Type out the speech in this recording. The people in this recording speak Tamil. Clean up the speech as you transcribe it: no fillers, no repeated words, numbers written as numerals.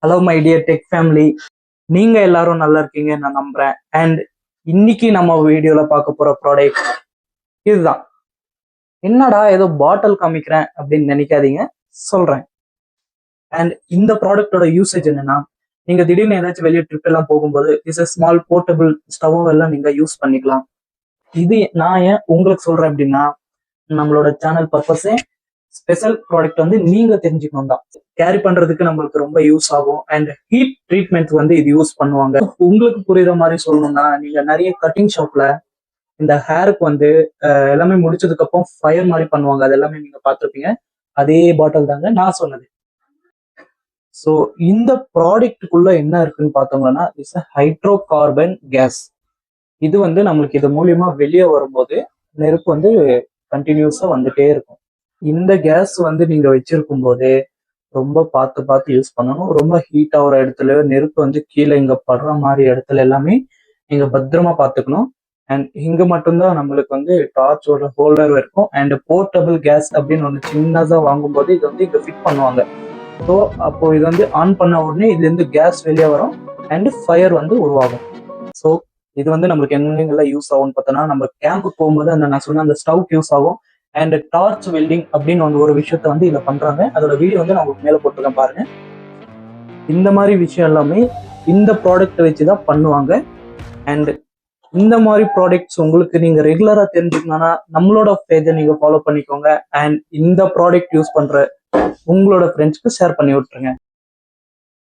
Hello my dear tech family, நீங்க எல்லாரும் நல்லா இருக்கீங்க நான் நம்புறேன். அண்ட் இன்னைக்கு நம்ம வீடியோல பார்க்க போற ப்ராடக்ட் இதுதான். என்னடா ஏதோ பாட்டில் காமிக்கிறேன் அப்படின்னு நினைக்காதீங்க, சொல்றேன். அண்ட் இந்த ப்ராடக்டோட யூசேஜ் என்னன்னா, நீங்க திடீர்னு ஏதாச்சும் வெளியே ட்ரிப் எல்லாம் போகும்போது it's a small portable stove எல்லாம் நீங்க யூஸ் பண்ணிக்கலாம். இது நான் ஏன் உங்களுக்கு சொல்றேன் அப்படின்னா, நம்மளோட சேனல் பர்பஸே ஸ்பெஷல் ப்ராடக்ட் வந்து நீங்க தெரிஞ்சுக்கணும் தான். கேரி பண்றதுக்கு நம்மளுக்கு ரொம்ப யூஸ் ஆகும். அண்ட் ஹீட் ட்ரீட்மெண்ட் வந்து இது யூஸ் பண்ணுவாங்க. உங்களுக்கு புரியுற மாதிரி சொல்லணும்னா, நீங்க நிறைய கட்டிங் ஷாப்ல இந்த ஹேருக்கு வந்து எல்லாமே முடிச்சதுக்கு அப்புறம் ஃபயர் மாதிரி பண்ணுவாங்க. அது எல்லாமே நீங்க பார்த்துருப்பீங்க. அதே பாட்டில் தாங்க நான் சொன்னது. ஸோ இந்த ப்ராடக்ட்டுக்குள்ள என்ன இருக்குன்னு பார்த்தோம்னா, இட்ஸ் ஹைட்ரோ கார்பன் கேஸ். இது வந்து நம்மளுக்கு இது மூலியமா வெளியே வரும்போது நெருப்பு வந்து கண்டினியூஸா வந்துட்டே இருக்கும். இந்த கேஸ் வந்து நீங்க வச்சிருக்கும் போது ரொம்ப பார்த்து பார்த்து யூஸ் பண்ணணும். ரொம்ப ஹீட் ஆகிற இடத்துல நெருப்பு வந்து கீழே இங்க படுற மாதிரி இடத்துல எல்லாமே நீங்க பத்திரமா பார்த்துக்கணும். அண்ட் இங்க மட்டும்தான் நம்மளுக்கு வந்து டார்ச்சோட ஹோல்டர் இருக்கும். அண்ட் போர்ட்டபிள் கேஸ் அப்படின்னு ஒன்று சின்னதாக வாங்கும்போது இது வந்து இங்க ஃபிட் பண்ணுவாங்க. ஸோ அப்போ இது வந்து ஆன் பண்ண உடனே இதுல இருந்து கேஸ் வெளியே வரும் அண்ட் ஃபயர் வந்து உருவாகும். ஸோ இது வந்து நம்மளுக்கு எங்கெங்கெல்லாம் யூஸ் ஆகும்னு பார்த்தோன்னா, நம்ம கேம்புக்கு போகும்போது அந்த நான் சொன்ன அந்த ஸ்டவ்க்கு யூஸ் ஆகும். அண்ட் டார்ச் வெல்டிங் அப்படின்னு ஒரு விஷயத்த வந்து இதை பண்றாங்க. அதோட வீடியோ வந்து நான் உங்களுக்கு மேலே போட்டிருக்கேன் பாருங்க. இந்த மாதிரி விஷயம் எல்லாமே இந்த ப்ராடக்ட் வச்சு தான் பண்ணுவாங்க. அண்ட் இந்த மாதிரி ப்ராடக்ட்ஸ் உங்களுக்கு நீங்க ரெகுலரா தெரிஞ்சுக்கணும்னா நம்மளோட பேஜை நீங்க ஃபாலோ பண்ணிக்கோங்க. அண்ட் இந்த ப்ராடக்ட் யூஸ் பண்ற உங்களோட ஃப்ரெண்ட்ஸ்க்கு ஷேர் பண்ணி விட்டுருங்க.